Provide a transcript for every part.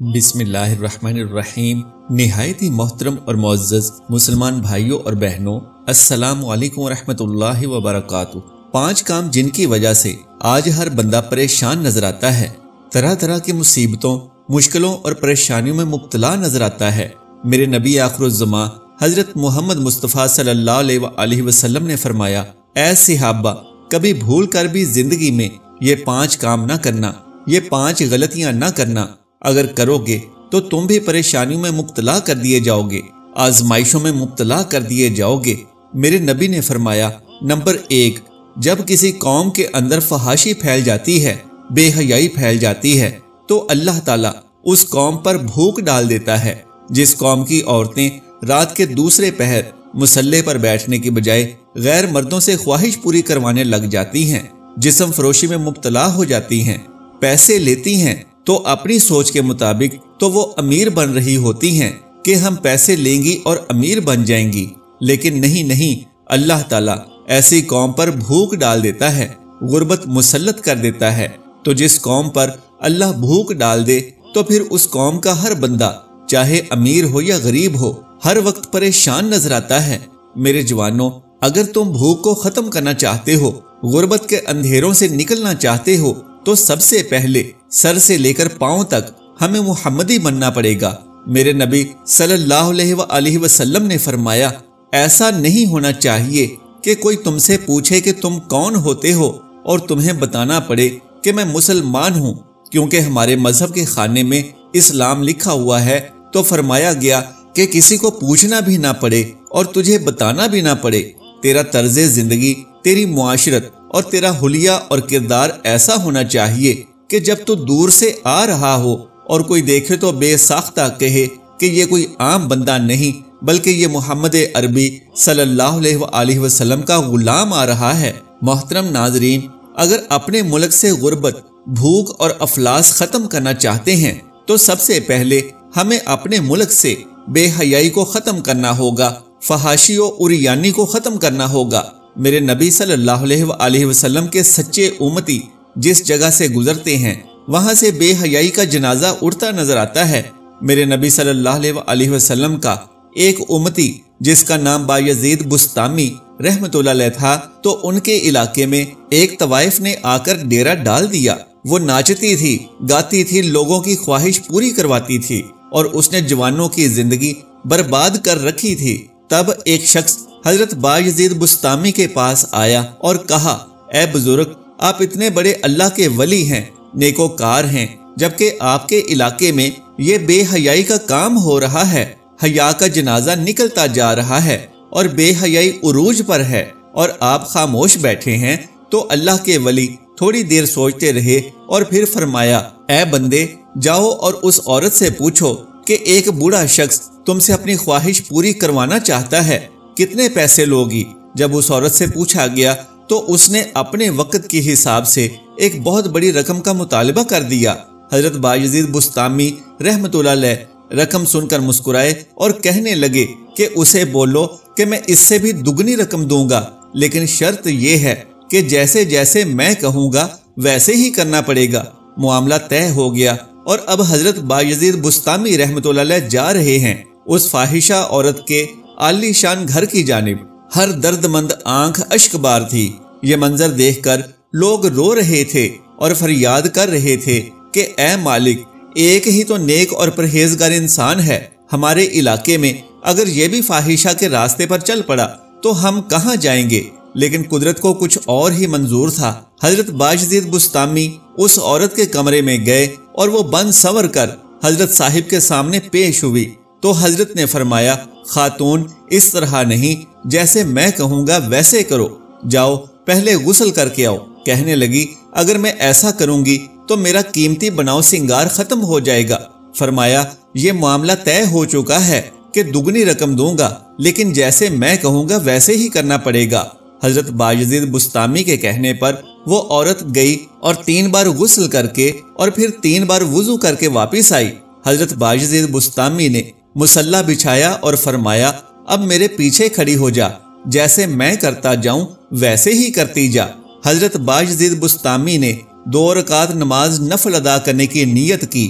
بسم اللہ الرحمن الرحیم۔ نہایت ہی محترم اور معزز مسلمان بھائیوں اور بہنوں، السلام علیکم ورحمۃ اللہ وبرکاتہ۔ 5 کام جن کی وجہ سے آج ہر بندہ پریشان نظر آتا ہے، طرح طرح کی مصیبتوں، مشکلوں اور پریشانیوں میں مبتلا نظر آتا ہے۔ میرے نبی آخر الزماں حضرت محمد مصطفیٰ صلی اللہ علیہ وآلہ وسلم نے فرمایا، اے صحابہ، کبھی بھول کر بھی زندگی میں یہ 5 کام نہ کرنا، یہ 5 غلطیاں نہ کرنا۔ اگر کرو گے تو تم بھی پریشانیوں میں مبتلا کر دیے جاؤ گے، آزمائشوں میں مبتلا کر دیے جاؤ گے۔ میرے نبی نے فرمایا، نمبر 1، جب کسی قوم کے اندر فحاشی پھیل جاتی ہے، بے حیائی پھیل جاتی ہے، تو اللہ تعالیٰ اس قوم پر بھوک ڈال دیتا ہے۔ جس قوم کی عورتیں رات کے دوسرے پہر مصلے پر بیٹھنے کی بجائے غیر مردوں سے خواہش پوری کروانے لگ جاتی ہیں، جسم فروشی میں مبتلا ہو جاتی ہیں، پیسے لیتی ہیں تو اپنی سوچ کے مطابق تو وہ امیر بن رہی ہوتی ہیں کہ ہم پیسے لیں گی اور امیر بن جائیں گی، لیکن نہیں، اللہ تعالیٰ ایسی قوم پر بھوک ڈال دیتا ہے، غربت مسلط کر دیتا ہے۔ تو جس قوم پر اللہ بھوک ڈال دے تو پھر اس قوم کا ہر بندہ، چاہے امیر ہو یا غریب ہو، ہر وقت پریشان نظر آتا ہے۔ میرے جوانوں، اگر تم بھوک کو ختم کرنا چاہتے ہو، غربت کے اندھیروں سے نکلنا چاہتے ہو، تو سب سے پہلے سر سے لے کر پاؤں تک ہمیں محمدی بننا پڑے گا۔ میرے نبی صلی اللہ علیہ وآلہ وسلم نے فرمایا، ایسا نہیں ہونا چاہیے کہ کوئی تم سے پوچھے کہ تم کون ہوتے ہو اور تمہیں بتانا پڑے کہ میں مسلمان ہوں، کیونکہ ہمارے مذہب کے خانے میں اسلام لکھا ہوا ہے، تو فرمایا گیا کہ کسی کو پوچھنا بھی نہ پڑے اور تجھے بتانا بھی نہ پڑے۔ تیرا طرز زندگی، تیری معاشرت اور تیرا حلیہ اور کردار ایسا ہونا چاہیے کہ جب تو دور سے آ رہا ہو اور کوئی دیکھے تو بے ساختہ کہے کہ یہ کوئی عام بندہ نہیں بلکہ یہ محمد عربی صلی اللہ علیہ وآلہ وسلم کا غلام آ رہا ہے۔ محترم ناظرین، اگر اپنے ملک سے غربت، بھوک اور افلاس ختم کرنا چاہتے ہیں تو سب سے پہلے ہمیں اپنے ملک سے بے حیائی کو ختم کرنا ہوگا، فحاشی و عریانی کو ختم کرنا ہوگا۔ میرے نبی صلی اللہ علیہ وآلہ وسلم کے سچے امتی جس جگہ سے گزرتے ہیں، وہاں سے بے حیائی کا جنازہ اٹھتا نظر آتا ہے۔ میرے نبی صلی اللہ علیہ وآلہ وسلم کا ایک امتی جس کا نام بایزید بسطامی رحمۃ اللہ علیہ تھا، تو ان کے علاقے میں ایک طوائف نے آ کر ڈیرا ڈال دیا۔ وہ ناچتی تھی، گاتی تھی، لوگوں کی خواہش پوری کرواتی تھی اور اس نے جوانوں کی زندگی برباد کر رکھی تھی۔ تب ایک شخص حضرت بایزید بسطامی کے پاس آیا اور کہا، اے بزرگ، آپ اتنے بڑے اللہ کے ولی ہیں، نیکوکار ہیں، جبکہ آپ کے علاقے میں یہ بے حیائی کا کام ہو رہا ہے، حیا کا جنازہ نکلتا جا رہا ہے اور بے حیائی عروج پر ہے، اور آپ خاموش بیٹھے ہیں۔ تو اللہ کے ولی تھوڑی دیر سوچتے رہے اور پھر فرمایا، اے بندے، جاؤ اور اس عورت سے پوچھو کہ ایک بوڑھا شخص تم سے اپنی خواہش پوری کروانا چاہتا ہے، کتنے پیسے لوگی؟ جب اس عورت سے پوچھا گیا تو اس نے اپنے وقت کے حساب سے ایک بہت بڑی رقم کا مطالبہ کر دیا۔ حضرت بایزید بسطامی رحمۃ اللہ علیہ رقم سن کر مسکرائے اور کہنے لگے کہ اسے بولو کہ میں اس سے بھی دگنی رقم دوں گا، لیکن شرط یہ ہے کہ جیسے جیسے میں کہوں گا ویسے ہی کرنا پڑے گا۔ معاملہ طے ہو گیا اور اب حضرت بایزید بسطامی رحمۃ اللہ علیہ جا رہے ہیں اس فاحشہ عورت کے عالی شان گھر کی جانب۔ ہر درد مند آنکھ اشک بار تھی۔ یہ منظر دیکھ کر لوگ رو رہے تھے اور فریاد کر رہے تھے کہ اے مالک، ایک ہی تو نیک اور پرہیزگار انسان ہے ہمارے علاقے میں، اگر یہ بھی فاحشہ کے راستے پر چل پڑا تو ہم کہاں جائیں گے؟ لیکن قدرت کو کچھ اور ہی منظور تھا۔ حضرت بایزید بسطامی اس عورت کے کمرے میں گئے اور وہ بن سنور کر حضرت صاحب کے سامنے پیش ہوئی تو حضرت نے فرمایا، خاتون، اس طرح نہیں، جیسے میں کہوں گا ویسے کرو، جاؤ پہلے غسل کر کے آؤ۔ کہنے لگی، اگر میں ایسا کروں گی تو میرا قیمتی بناؤ سنگار ختم ہو جائے گا۔ فرمایا، یہ معاملہ طے ہو چکا ہے کہ دگنی رقم دوں گا، لیکن جیسے میں کہوں گا ویسے ہی کرنا پڑے گا۔ حضرت بایزید بسطامی کے کہنے پر وہ عورت گئی اور 3 بار غسل کر کے اور پھر 3 بار وضو کر کے واپس آئی۔ حضرت بایزید بسطامی نے مصلی بچھایا اور فرمایا، اب میرے پیچھے کھڑی ہو جا، جیسے میں کرتا جاؤں ویسے ہی کرتی جا۔ حضرت بایزید بسطامی نے 2 رکعت نماز نفل ادا کرنے کی نیت کی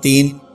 3,